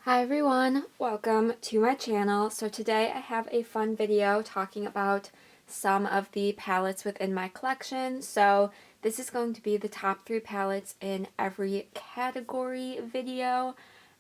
Hi everyone, welcome to my channel. So today I have a fun video talking about some of the palettes within my collection. So this is going to be the top 3 palettes in every category video.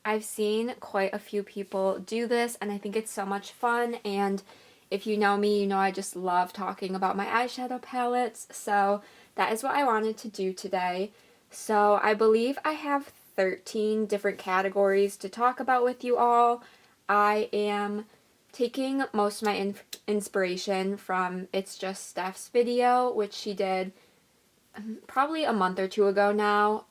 I've seen quite a few people do this and I think it's so much fun, and if you know me, you know I just love talking about my eyeshadow palettes, so that is what I wanted to do today. So I believe I have 13 different categories to talk about with you all. I am taking most of my inspiration from It's Just Steph's video, which she did probably a month or two ago now,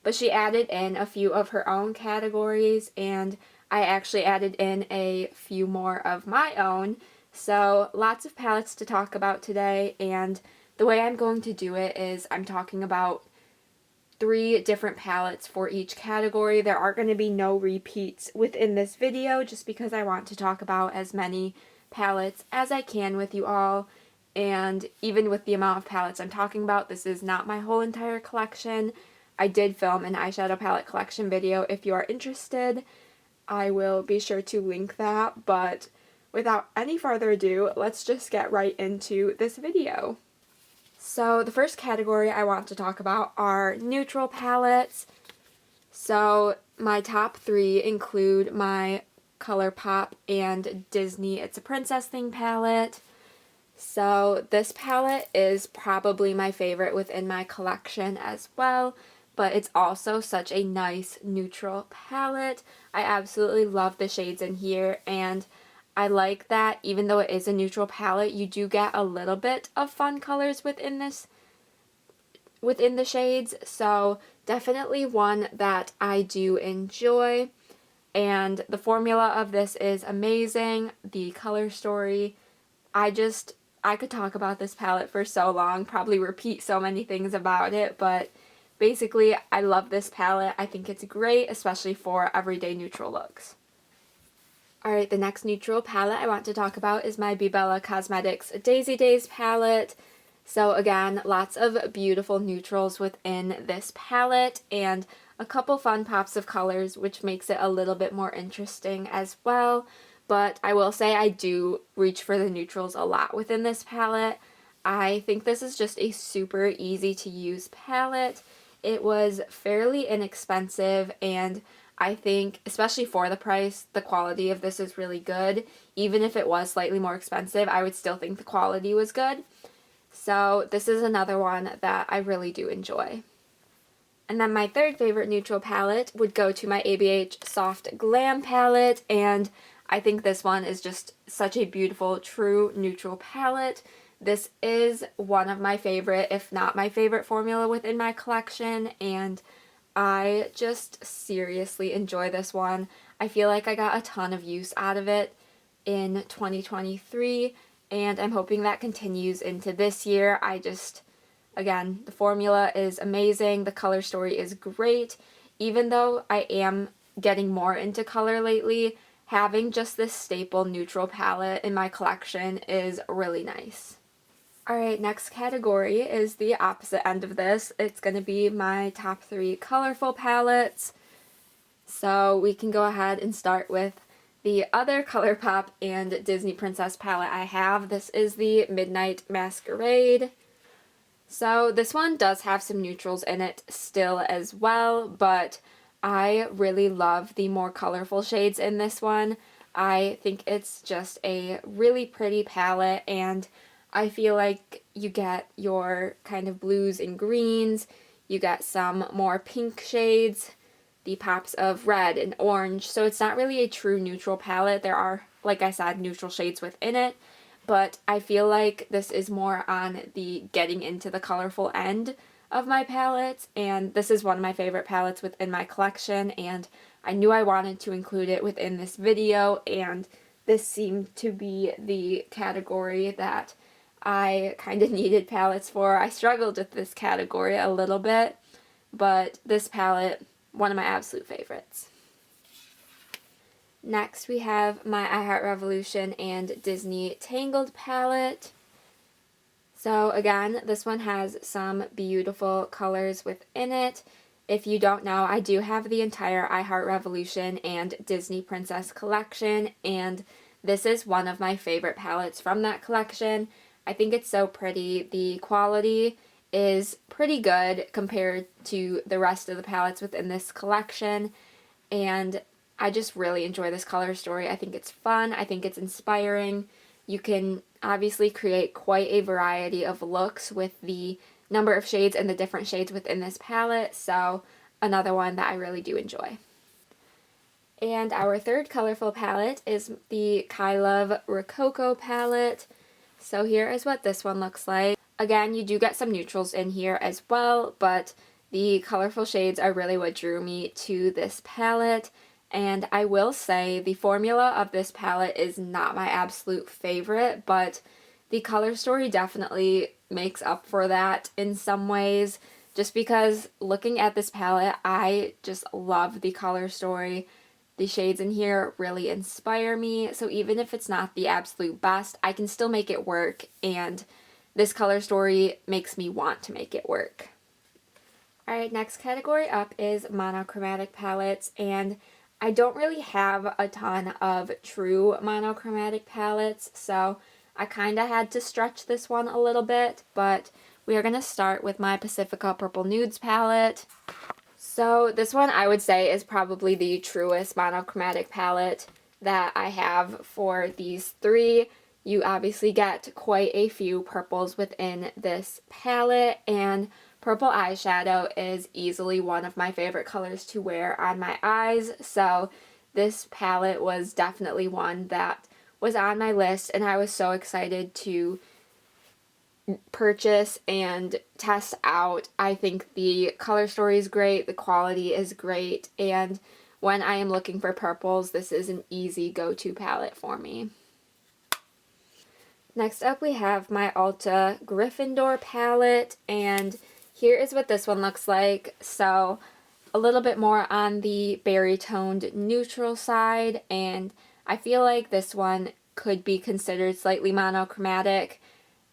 but she added in a few of her own categories, and I actually added in a few more of my own. So lots of palettes to talk about today, and the way I'm going to do it is I'm talking about 3 different palettes for each category. There are going to be no repeats within this video just because I want to talk about as many palettes as I can with you all. And even with the amount of palettes I'm talking about, this is not my whole entire collection. I did film an eyeshadow palette collection video. If you are interested, I will be sure to link that. But without any further ado, let's just get right into this video. So the first category I want to talk about are neutral palettes. So my top 3 include my ColourPop and Disney It's a Princess Thing palette. So this palette is probably my favorite within my collection as well, but it's also such a nice neutral palette. I absolutely love the shades in here, and I like that even though it is a neutral palette, you do get a little bit of fun colors within the shades, so definitely one that I do enjoy. And the formula of this is amazing. The color story, I could talk about this palette for so long, probably repeat so many things about it, but basically I love this palette. I think it's great, especially for everyday neutral looks. Alright, the next neutral palette I want to talk about is my Bella Cosmetics Daisy Days palette. So again, lots of beautiful neutrals within this palette and a couple fun pops of colors, which makes it a little bit more interesting as well. But I will say I do reach for the neutrals a lot within this palette. I think this is just a super easy to use palette. It was fairly inexpensive, and I think, especially for the price, the quality of this is really good. Even if it was slightly more expensive, I would still think the quality was good. So this is another one that I really do enjoy. And then my third favorite neutral palette would go to my ABH Soft Glam palette, and I think this one is just such a beautiful, true neutral palette. This is one of my favorite, if not my favorite formula within my collection, and I just seriously enjoy this one. I feel like I got a ton of use out of it in 2023, and I'm hoping that continues into this year. Again, the formula is amazing, the color story is great. Even though I am getting more into color lately, having just this staple neutral palette in my collection is really nice. Alright, next category is the opposite end of this. It's going to be my top 3 colorful palettes. So we can go ahead and start with the other ColourPop and Disney Princess palette I have. This is the Midnight Masquerade. So this one does have some neutrals in it still as well, but I really love the more colorful shades in this one. I think it's just a really pretty palette, and I feel like you get your kind of blues and greens, you get some more pink shades, the pops of red and orange, so it's not really a true neutral palette. There are, like I said, neutral shades within it, but I feel like this is more on the getting into the colorful end of my palettes, and this is one of my favorite palettes within my collection, and I knew I wanted to include it within this video, and this seemed to be the category that I kind of needed palettes for. I struggled with this category a little bit, but this palette, one of my absolute favorites. Next we have my I Heart Revolution and Disney Tangled palette. So again, this one has some beautiful colors within it. If you don't know, I do have the entire I Heart Revolution and Disney Princess collection, and this is one of my favorite palettes from that collection. I think it's so pretty. The quality is pretty good compared to the rest of the palettes within this collection, and I just really enjoy this color story. I think it's fun. I think it's inspiring. You can obviously create quite a variety of looks with the number of shades and the different shades within this palette, so another one that I really do enjoy. And our third colorful palette is the Kai Love Rococo palette. So here is what this one looks like. Again, you do get some neutrals in here as well, but the colorful shades are really what drew me to this palette. And I will say the formula of this palette is not my absolute favorite, but the color story definitely makes up for that in some ways. Just because looking at this palette, I just love the color story. The shades in here really inspire me, so even if it's not the absolute best, I can still make it work, and this color story makes me want to make it work. Alright, next category up is monochromatic palettes, and I don't really have a ton of true monochromatic palettes, so I kind of had to stretch this one a little bit, but we are going to start with my Pacifica Purple Nudes palette. So this one I would say is probably the truest monochromatic palette that I have for these three. You obviously get quite a few purples within this palette, and purple eyeshadow is easily one of my favorite colors to wear on my eyes, so this palette was definitely one that was on my list, and I was so excited to purchase and test out. I think the color story is great, the quality is great, and when I am looking for purples, this is an easy go-to palette for me. Next up we have my Ulta Gryffindor palette, and here is what this one looks like. So a little bit more on the berry toned neutral side, and I feel like this one could be considered slightly monochromatic.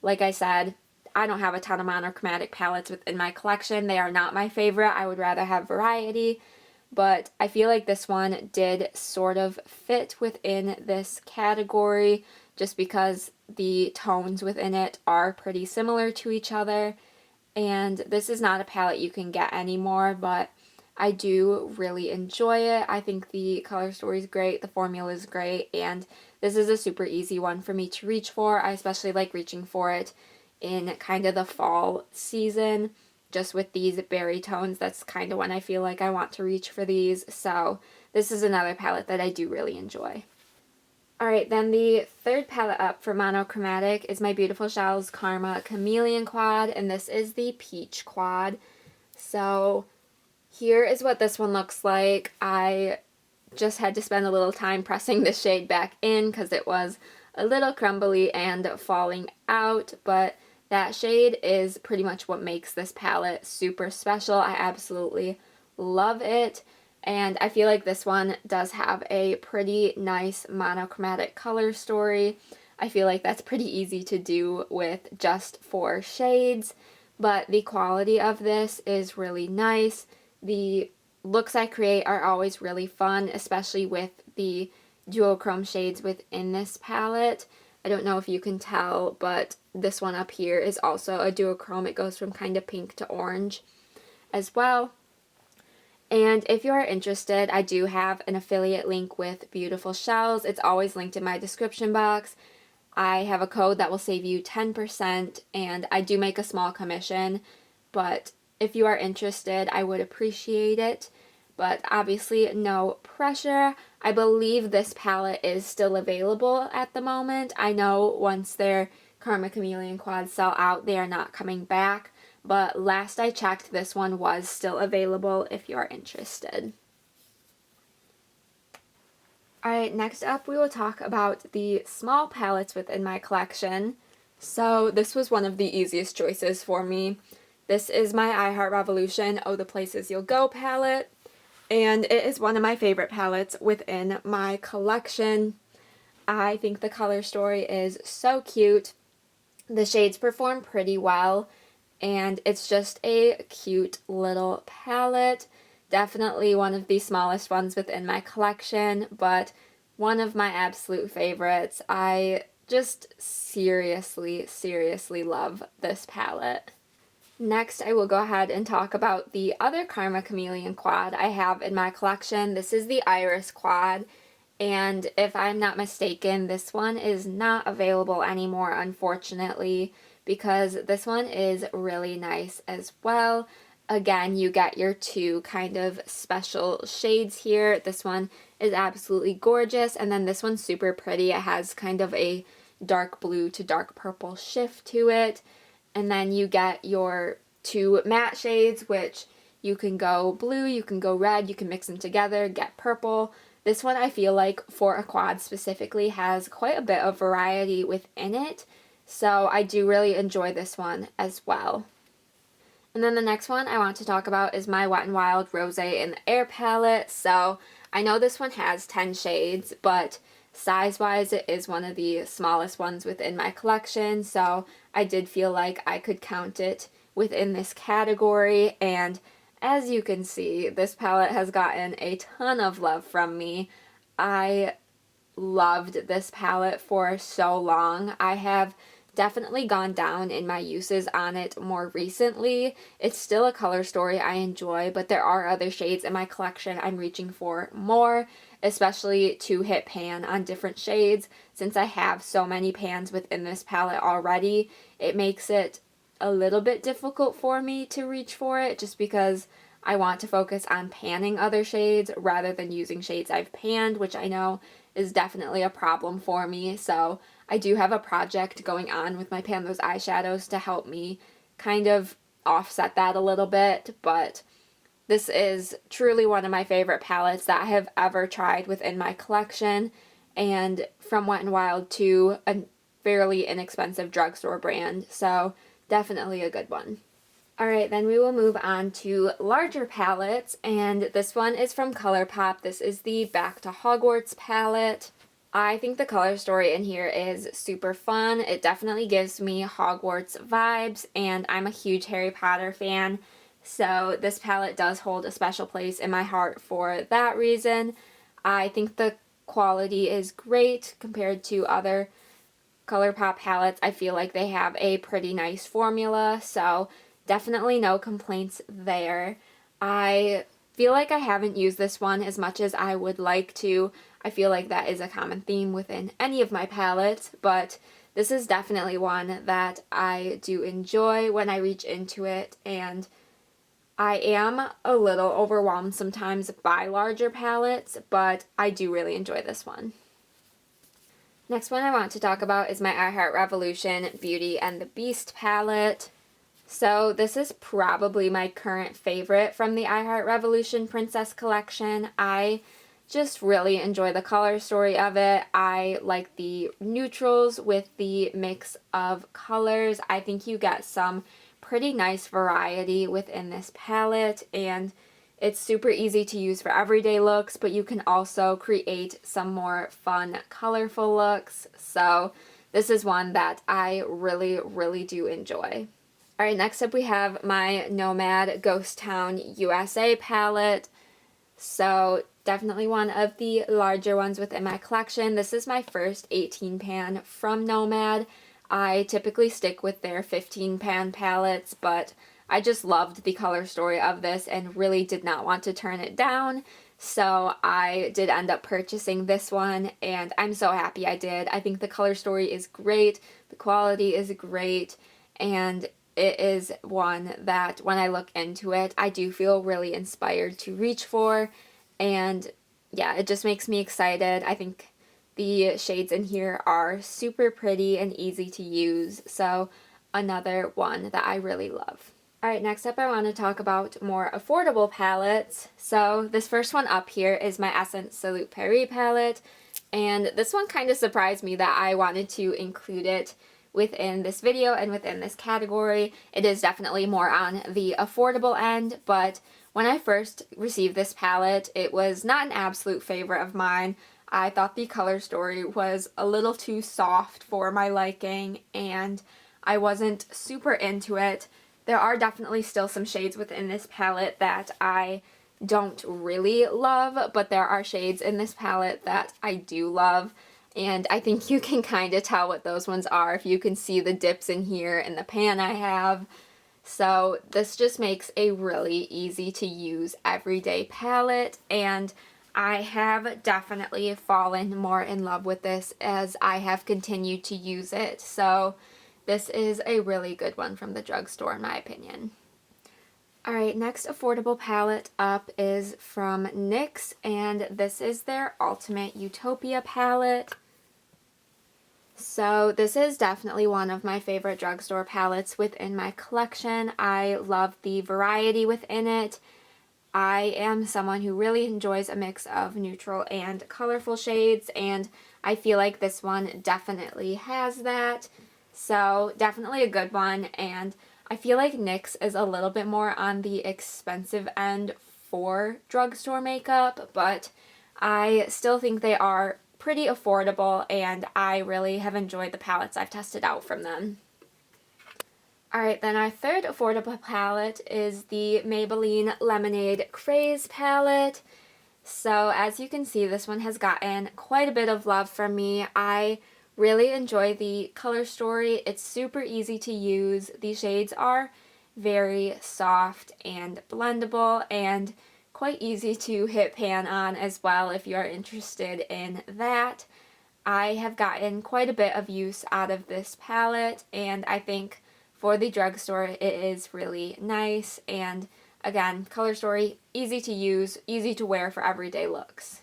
Like I said, I don't have a ton of monochromatic palettes within my collection. They are not my favorite. I would rather have variety, but I feel like this one did sort of fit within this category just because the tones within it are pretty similar to each other. And this is not a palette you can get anymore, but I do really enjoy it. I think the color story is great, the formula is great, and this is a super easy one for me to reach for. I especially like reaching for it in kind of the fall season, just with these berry tones. That's kind of when I feel like I want to reach for these, so this is another palette that I do really enjoy. Alright, then the third palette up for monochromatic is my beautiful Shellz Karma Chameleon Quad, and this is the Peach Quad. So here is what this one looks like. I just had to spend a little time pressing this shade back in because it was a little crumbly and falling out, but that shade is pretty much what makes this palette super special. I absolutely love it. And I feel like this one does have a pretty nice monochromatic color story. I feel like that's pretty easy to do with just 4 shades, but the quality of this is really nice. The looks I create are always really fun, especially with the duochrome shades within this palette. I don't know if you can tell, but this one up here is also a duochrome. It goes from kind of pink to orange as well. And if you are interested, I do have an affiliate link with Beautiful Shellz. It's always linked in my description box. I have a code that will save you 10%, and I do make a small commission, but if you are interested, I would appreciate it. But obviously, no pressure. I believe this palette is still available at the moment. I know once their Karma Chameleon quads sell out, they are not coming back. But last I checked, this one was still available if you are interested. Alright, next up we will talk about the small palettes within my collection. So this was one of the easiest choices for me. This is my I Heart Revolution Oh the Places You'll Go palette, and it is one of my favorite palettes within my collection. I think the color story is so cute. The shades perform pretty well. and it's just a cute little palette. Definitely one of the smallest ones within my collection, but one of my absolute favorites. I just seriously, seriously love this palette. Next, I will go ahead and talk about the other Karma Chameleon quad I have in my collection. This is the Iris quad, and if I'm not mistaken, this one is not available anymore, unfortunately, because this one is really nice as well. Again, you get your two kind of special shades here. This one is absolutely gorgeous, and then this one's super pretty. It has kind of a dark blue to dark purple shift to it. And then you get your two matte shades, which you can go blue, you can go red, you can mix them together, get purple. This one I feel like for a quad specifically has quite a bit of variety within it, so I do really enjoy this one as well. And then the next one I want to talk about is my Wet n Wild Rosé in the Air palette. So I know this one has 10 shades, but size-wise it is one of the smallest ones within my collection, so I did feel like I could count it within this category. And as you can see, this palette has gotten a ton of love from me. I loved this palette for so long. I have definitely gone down in my uses on it more recently. It's still a color story I enjoy, but there are other shades in my collection I'm reaching for more, especially to hit pan on different shades. Since I have so many pans within this palette already, it makes it a little bit difficult for me to reach for it, just because I want to focus on panning other shades rather than using shades I've panned, which I know is definitely a problem for me. So I do have a project going on with my Pan Those eyeshadows to help me kind of offset that a little bit, but this is truly one of my favorite palettes that I have ever tried within my collection, and from Wet n Wild to a fairly inexpensive drugstore brand, so definitely a good one. Alright, then we will move on to larger palettes, and this one is from ColourPop. This is the Back to Hogwarts palette. I think the color story in here is super fun. It definitely gives me Hogwarts vibes, and I'm a huge Harry Potter fan, so this palette does hold a special place in my heart for that reason. I think the quality is great compared to other ColourPop palettes. I feel like they have a pretty nice formula, so definitely no complaints there. I feel like I haven't used this one as much as I would like to. I feel like that is a common theme within any of my palettes, but this is definitely one that I do enjoy when I reach into it, and I am a little overwhelmed sometimes by larger palettes, but I do really enjoy this one. Next one I want to talk about is my I Heart Revolution Beauty and the Beast palette. So this is probably my current favorite from the I Heart Revolution Princess collection. I just really enjoy the color story of it. I like the neutrals with the mix of colors. I think you get some pretty nice variety within this palette, and it's super easy to use for everyday looks, but you can also create some more fun, colorful looks. So this is one that I really, really do enjoy. Alright, next up we have my Nomad Ghost Town USA palette. So definitely one of the larger ones within my collection. This is my first 18 pan from Nomad. I typically stick with their 15 pan palettes, but I just loved the color story of this and really did not want to turn it down. So I did end up purchasing this one, and I'm so happy I did. I think the color story is great, the quality is great, and it is one that when I look into it, I do feel really inspired to reach for, and yeah, it just makes me excited. I think the shades in here are super pretty and easy to use, so another one that I really love. Alright, next up I want to talk about more affordable palettes. So this first one up here is my Essence Salute Paris palette, and this one kind of surprised me that I wanted to include it within this video and within this category. It is definitely more on the affordable end, but when I first received this palette, it was not an absolute favorite of mine. I thought the color story was a little too soft for my liking, and I wasn't super into it. There are definitely still some shades within this palette that I don't really love, but there are shades in this palette that I do love, and I think you can kind of tell what those ones are if you can see the dips in here in the pan I have. So this just makes a really easy to use everyday palette, and I have definitely fallen more in love with this as I have continued to use it. So this is a really good one from the drugstore in my opinion. Alright, next affordable palette up is from NYX, and this is their Ultimate Utopia palette. So this is definitely one of my favorite drugstore palettes within my collection. I love the variety within it. I am someone who really enjoys a mix of neutral and colorful shades, and I feel like this one definitely has that. So definitely a good one, and I feel like NYX is a little bit more on the expensive end for drugstore makeup, but I still think they are pretty affordable, and I really have enjoyed the palettes I've tested out from them. Alright, then our third affordable palette is the Maybelline Lemonade Craze palette. So as you can see, this one has gotten quite a bit of love from me. I really enjoy the color story. It's super easy to use. The shades are very soft and blendable and quite easy to hit pan on as well if you are interested in that. I have gotten quite a bit of use out of this palette, and I think for the drugstore it is really nice, and again, color story, easy to use, easy to wear for everyday looks.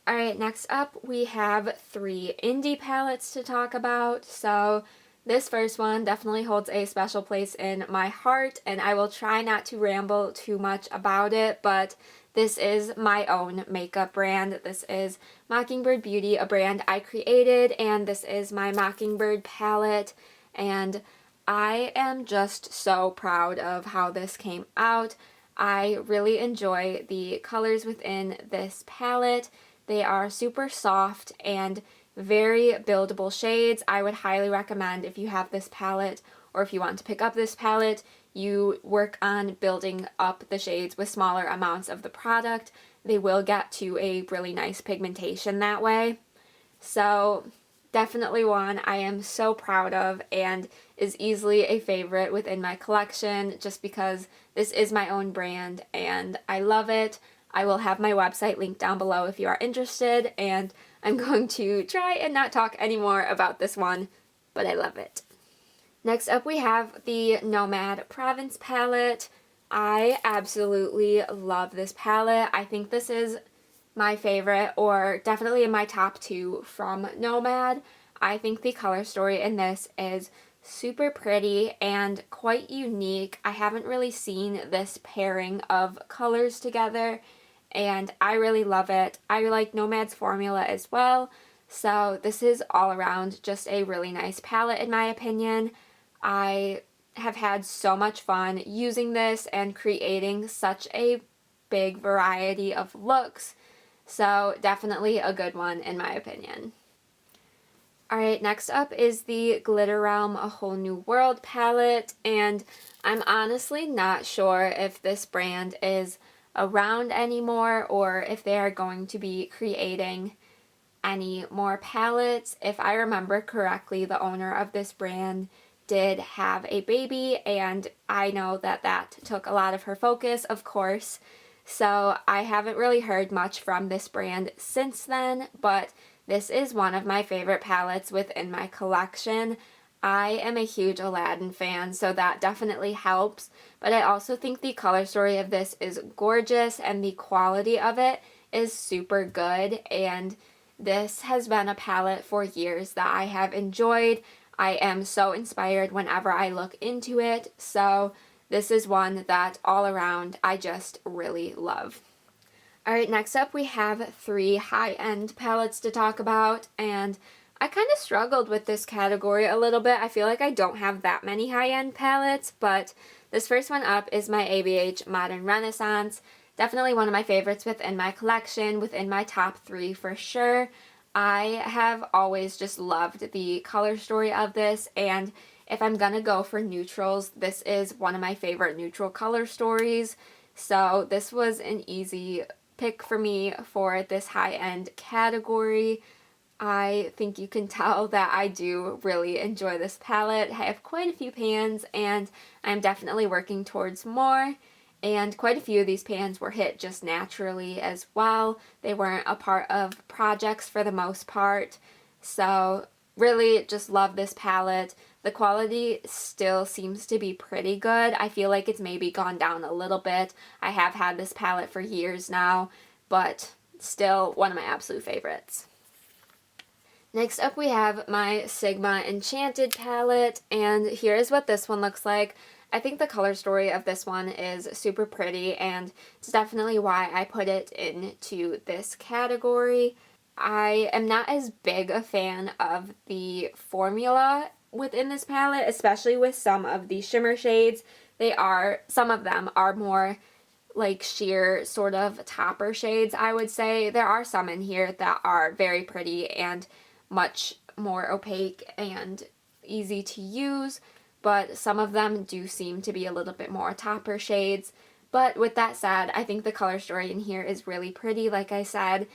Alright, next up we have 3 indie palettes to talk about. So this first one definitely holds a special place in my heart, and I will try not to ramble too much about it, but this is my own makeup brand. This is Mockingbird Beauty, a brand I created, and this is my Mockingbird palette, and I am just so proud of how this came out. I really enjoy the colors within this palette. They are super soft and very buildable shades. I would highly recommend, if you have this palette or if you want to pick up this palette, you work on building up the shades with smaller amounts of the product. They will get to a really nice pigmentation that way. So definitely one I am so proud of and is easily a favorite within my collection just because this is my own brand and I love it. I will have my website linked down below if you are interested, and I'm going to try and not talk anymore about this one, but I love it. Next up we have the Nomad Province palette. I absolutely love this palette. I think this is my favorite, or definitely in my top 2 from Nomad. I think the color story in this is super pretty and quite unique. I haven't really seen this pairing of colors together, and I really love it. I like Nomad's formula as well, so this is all around just a really nice palette in my opinion. I have had so much fun using this and creating such a big variety of looks, so definitely a good one in my opinion. Alright, next up is the Glitter Realm A Whole New World palette, and I'm honestly not sure if this brand is around anymore or if they are going to be creating any more palettes. If I remember correctly, the owner of this brand did have a baby, and I know that that took a lot of her focus, of course, so I haven't really heard much from this brand since then, but this is one of my favorite palettes within my collection. I am a huge Aladdin fan, so that definitely helps, but I also think the color story of this is gorgeous and the quality of it is super good, and this has been a palette for years that I have enjoyed. I am so inspired whenever I look into it, so this is one that all around I just really love. Alright, next up we have 3 high-end palettes to talk about, and I kind of struggled with this category a little bit. I feel like I don't have that many high-end palettes, but this first one up is my ABH Modern Renaissance. Definitely one of my favorites within my collection, within my top 3 for sure. I have always just loved the color story of this, and if I'm gonna go for neutrals, this is one of my favorite neutral color stories. So this was an easy pick for me for this high-end category. I think you can tell that I do really enjoy this palette. I have quite a few pans and I'm definitely working towards more. And quite a few of these pans were hit just naturally as well. They weren't a part of projects for the most part. So really just love this palette. The quality still seems to be pretty good. I feel like it's maybe gone down a little bit. I have had this palette for years now, but still one of my absolute favorites. Next up we have my Sigma Enchanted palette, and here is what this one looks like. I think the color story of this one is super pretty, and it's definitely why I put it into this category. I am not as big a fan of the formula within this palette, especially with some of the shimmer shades. Some of them are more like sheer sort of topper shades, I would say. There are some in here that are very pretty and much more opaque and easy to use, but some of them do seem to be a little bit more topper shades. But with that said, I think the color story in here is really pretty, like I said,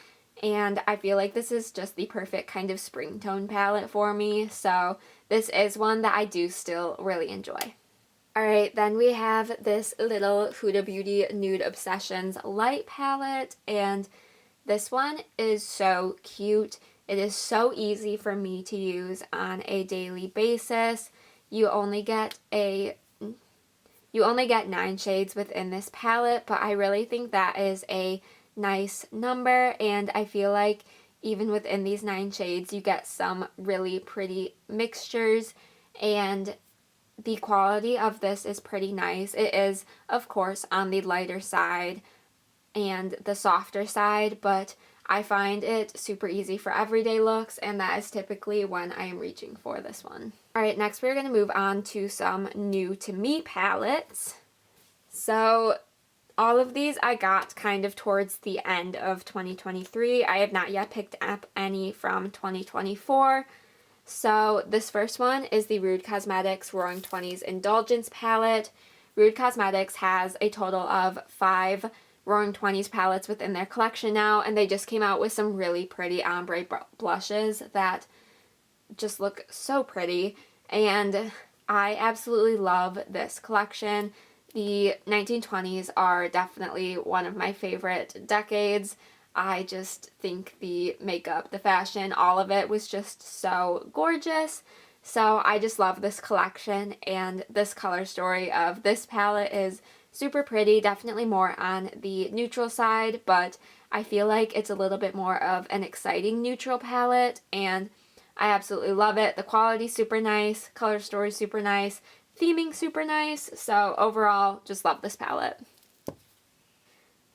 and I feel like this is just the perfect kind of spring tone palette for me, so this is one that I do still really enjoy. Alright, then we have this little Huda Beauty Nude Obsessions light palette, and this one is so cute. It is so easy for me to use on a daily basis. You only get 9 shades within this palette, but I really think that is a nice number, and I feel like even within these 9 shades you get some really pretty mixtures, and the quality of this is pretty nice. It is, of course, on the lighter side and the softer side, but I find it super easy for everyday looks, and that is typically when I am reaching for this one. Alright, next we're going to move on to some new to me palettes. So all of these I got kind of towards the end of 2023. I have not yet picked up any from 2024. So this first one is the Rude Cosmetics Roaring 20s Indulgence palette. Rude Cosmetics has a total of 5 Roaring 20s palettes within their collection now, and they just came out with some really pretty ombre blushes that just look so pretty, and I absolutely love this collection. The 1920s are definitely one of my favorite decades. I just think the makeup, the fashion, all of it was just so gorgeous. So I just love this collection, and this color story of this palette is super pretty, definitely more on the neutral side, but I feel like it's a little bit more of an exciting neutral palette, and I absolutely love it. The quality's super nice, color story super nice, theming super nice, so overall, just love this palette.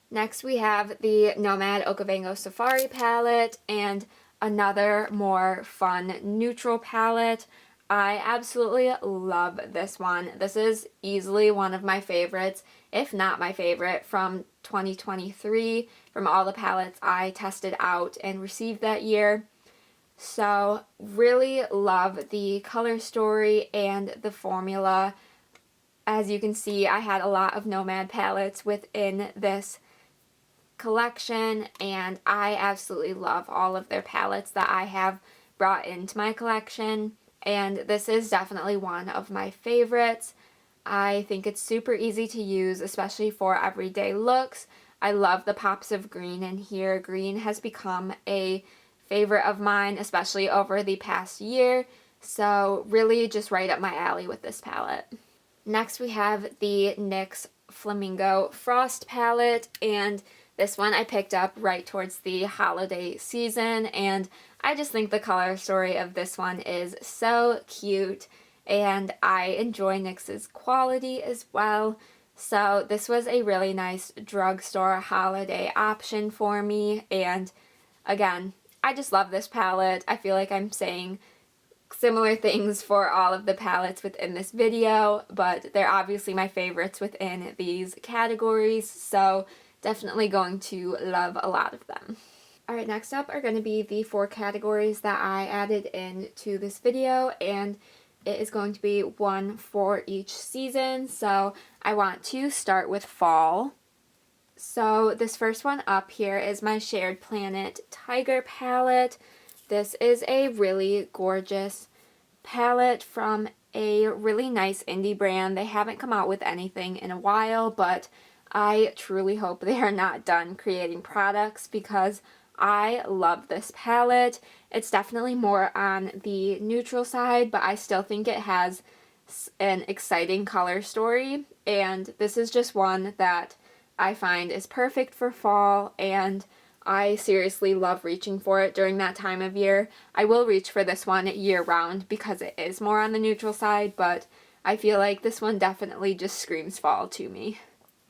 Next we have the Nomad Okavango Safari palette, and another more fun neutral palette. I absolutely love this one. This is easily one of my favorites, if not my favorite, from 2023, from all the palettes I tested out and received that year. So really love the color story and the formula. As you can see, I had a lot of Nomad palettes within this collection, and I absolutely love all of their palettes that I have brought into my collection, and this is definitely one of my favorites. I think it's super easy to use, especially for everyday looks. I love the pops of green in here. Green has become a favorite of mine, especially over the past year, so really just right up my alley with this palette. Next we have the NYX Flamingo Frost palette, and this one I picked up right towards the holiday season, and I just think the color story of this one is so cute, and I enjoy NYX's quality as well. So this was a really nice drugstore holiday option for me, and again, I just love this palette. I feel like I'm saying similar things for all of the palettes within this video, but they're obviously my favorites within these categories, so definitely going to love a lot of them. Alright, next up are going to be the 4 categories that I added into this video, and it is going to be one for each season, so I want to start with fall. So this first one up here is my Shared Planet Tiger palette. This is a really gorgeous palette from a really nice indie brand. They haven't come out with anything in a while, but I truly hope they are not done creating products because I love this palette. It's definitely more on the neutral side, but I still think it has an exciting color story, and this is just one that I find is perfect for fall, and I seriously love reaching for it during that time of year. I will reach for this one year-round because it is more on the neutral side, but I feel like this one definitely just screams fall to me.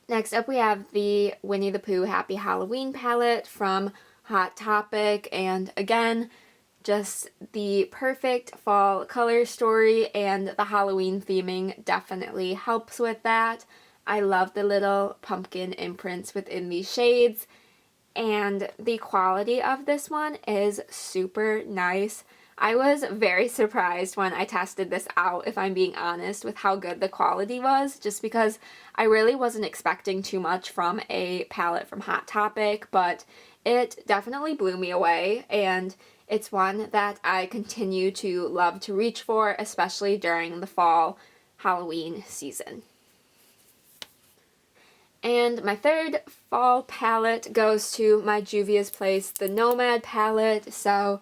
Next up we have the Winnie the Pooh Happy Halloween palette from Hot Topic, and again, just the perfect fall color story, and the Halloween theming definitely helps with that. I love the little pumpkin imprints within these shades, and the quality of this one is super nice. I was very surprised when I tested this out, if I'm being honest, with how good the quality was, just because I really wasn't expecting too much from a palette from Hot Topic, but it definitely blew me away, and it's one that I continue to love to reach for, especially during the fall Halloween season. And my third fall palette goes to my Juvia's Place, the Nomad palette. So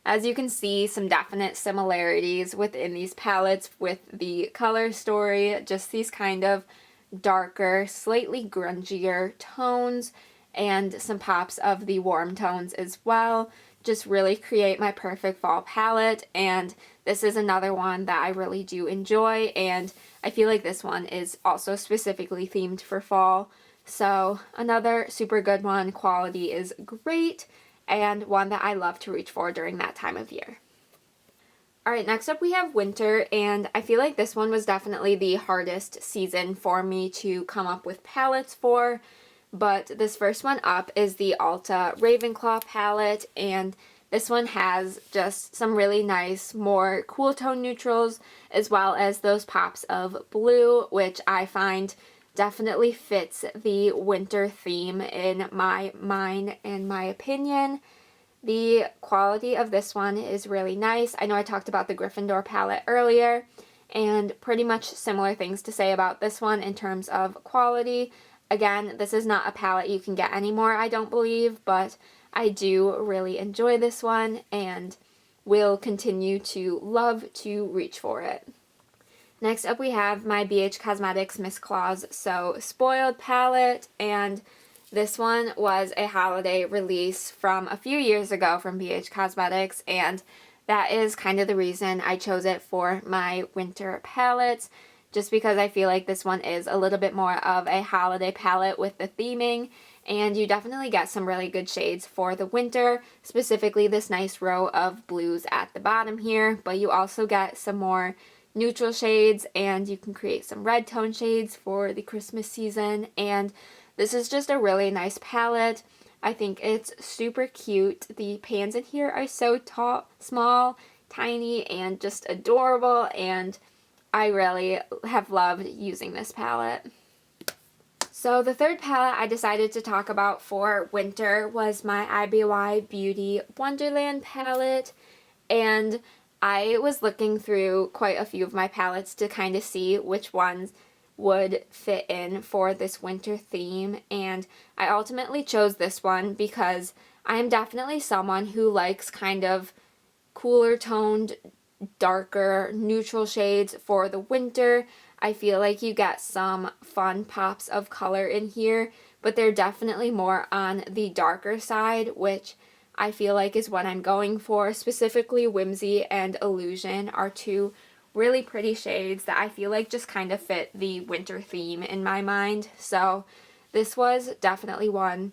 as you can see, some definite similarities within these palettes with the color story, just these kind of darker, slightly grungier tones, and some pops of the warm tones as well. Just really create my perfect fall palette, and this is another one that I really do enjoy, and I feel like this one is also specifically themed for fall. So another super good one. Quality is great, and one that I love to reach for during that time of year. Alright, next up we have winter, and I feel like this one was definitely the hardest season for me to come up with palettes for. But this first one up is the Ulta Ravenclaw palette, and this one has just some really nice, more cool tone neutrals, as well as those pops of blue, which I find definitely fits the winter theme in my mind and my opinion. The quality of this one is really nice. I know I talked about the Gryffindor palette earlier, and pretty much similar things to say about this one in terms of quality. Again, this is not a palette you can get anymore, I don't believe, but I do really enjoy this one and will continue to love to reach for it. Next up we have my BH Cosmetics Miss Claus So Spoiled palette, and this one was a holiday release from a few years ago from BH Cosmetics, and that is kind of the reason I chose it for my winter palettes. Just because I feel like this one is a little bit more of a holiday palette with the theming, and you definitely get some really good shades for the winter, specifically this nice row of blues at the bottom here, but you also get some more neutral shades, and you can create some red tone shades for the Christmas season, and this is just a really nice palette. I think it's super cute. The pans in here are so tall, small, tiny, and just adorable, and I really have loved using this palette. So the third palette I decided to talk about for winter was my IBY Beauty Wonderland palette, and I was looking through quite a few of my palettes to kind of see which ones would fit in for this winter theme, and I ultimately chose this one because I am definitely someone who likes kind of cooler toned, darker, neutral shades for the winter. I feel like you get some fun pops of color in here, but they're definitely more on the darker side, which I feel like is what I'm going for. Specifically, Whimsy and Illusion are two really pretty shades that I feel like just kind of fit the winter theme in my mind. So this was definitely one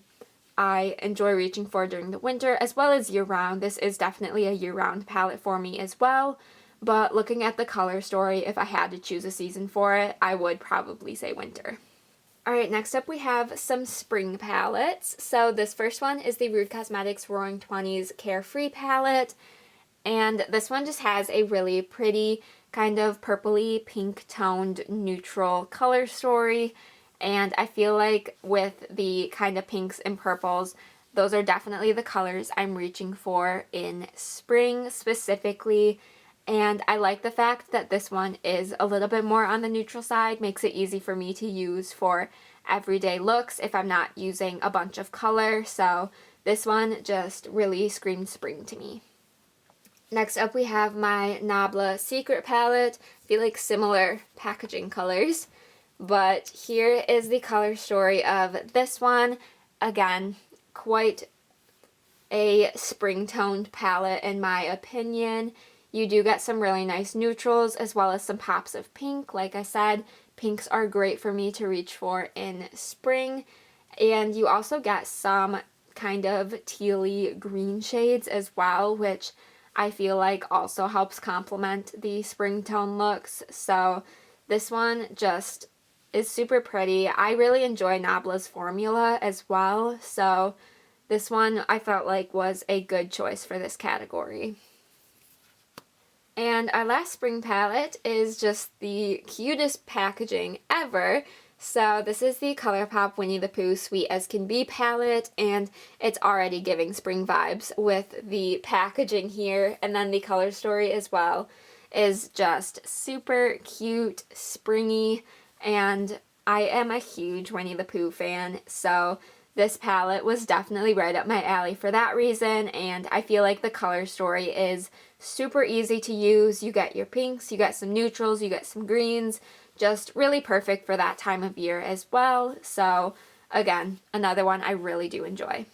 I enjoy reaching for during the winter as well as year-round. This is definitely a year-round palette for me as well, but looking at the color story, if I had to choose a season for it, I would probably say winter. Alright, next up we have some spring palettes. So this first one is the Rude Cosmetics Roaring 20s Carefree palette, and this one just has a really pretty kind of purpley pink toned neutral color story, and I feel like with the kind of pinks and purples, those are definitely the colors I'm reaching for in spring specifically. And I like the fact that this one is a little bit more on the neutral side, makes it easy for me to use for everyday looks if I'm not using a bunch of color. So this one just really screamed spring to me. Next up we have my Nabla Secret palette. I feel like similar packaging colors, but here is the color story of this one. Again, quite a spring-toned palette in my opinion. You do get some really nice neutrals as well as some pops of pink. Like I said, pinks are great for me to reach for in spring. And you also get some kind of tealy green shades as well, which I feel like also helps complement the spring tone looks. So this one just is super pretty. I really enjoy Nabla's formula as well, so this one I felt like was a good choice for this category. And our last spring palette is just the cutest packaging ever. So this is the ColourPop Winnie the Pooh Sweet as Can Be palette, and it's already giving spring vibes with the packaging here, and then the color story as well is just super cute, springy, and I am a huge Winnie the Pooh fan, so this palette was definitely right up my alley for that reason, and I feel like the color story is super easy to use. You get your pinks, you get some neutrals, you get some greens, just really perfect for that time of year as well. So again, another one I really do enjoy.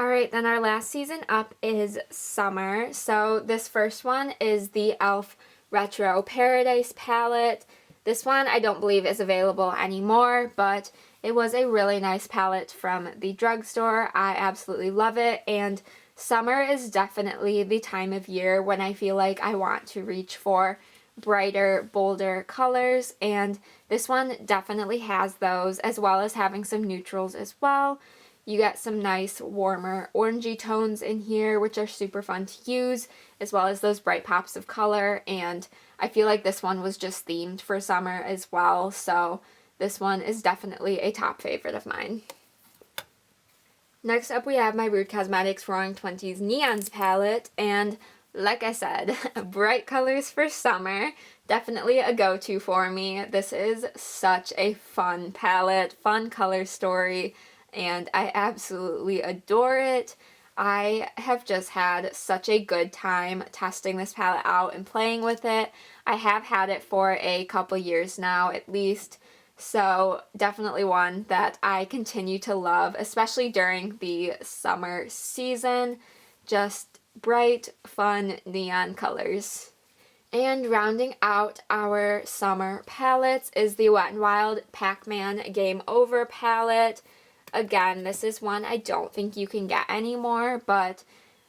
Alright, then our last season up is summer. So this first one is the e.l.f. Retro Paradise palette. This one I don't believe is available anymore, but it was a really nice palette from the drugstore. I absolutely love it, and summer is definitely the time of year when I feel like I want to reach for brighter, bolder colors, and this one definitely has those, as well as having some neutrals as well. You get some nice warmer orangey tones in here, which are super fun to use, as well as those bright pops of color, and I feel like this one was just themed for summer as well, so this one is definitely a top favorite of mine. Next up we have my Rude Cosmetics Roaring Twenties Neons palette, and like I said, bright colors for summer, definitely a go-to for me. This is such a fun palette, fun color story, and I absolutely adore it. I have just had such a good time testing this palette out and playing with it. I have had it for a couple years now at least, so definitely one that I continue to love, especially during the summer season. Just bright, fun neon colors. And rounding out our summer palettes is the Wet n Wild Pac-Man Game Over palette. Again, this is one I don't think you can get anymore, but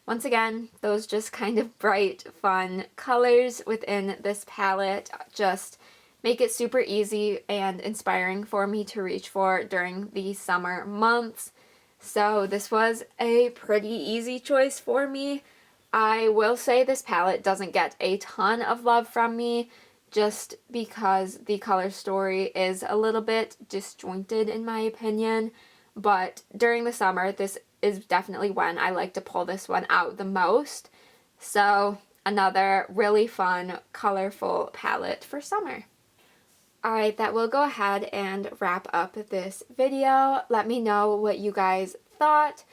once again, those just kind of bright, fun colors within this palette just make it super easy and inspiring for me to reach for during the summer months. So this was a pretty easy choice for me. I will say this palette doesn't get a ton of love from me just because the color story is a little bit disjointed in my opinion, but during the summer this is definitely when I like to pull this one out the most. So another really fun, colorful palette for summer. Alright, that will go ahead and wrap up this video. Let me know what you guys thought.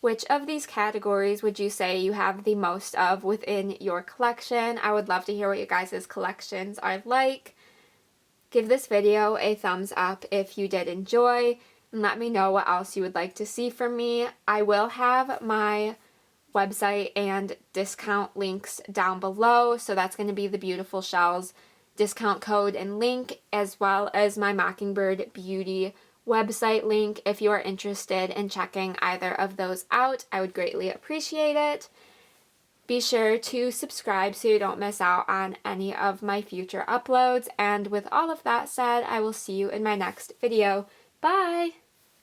Which of these categories would you say you have the most of within your collection? I would love to hear what you guys' collections are like. Give this video a thumbs up if you did enjoy, and let me know what else you would like to see from me. I will have my website and discount links down below, so that's going to be the beautiful Shellz discount code and link, as well as my Mockingbird Beauty website link. If you are interested in checking either of those out, I would greatly appreciate it. Be sure to subscribe so you don't miss out on any of my future uploads, and with all of that said, I will see you in my next video. Bye!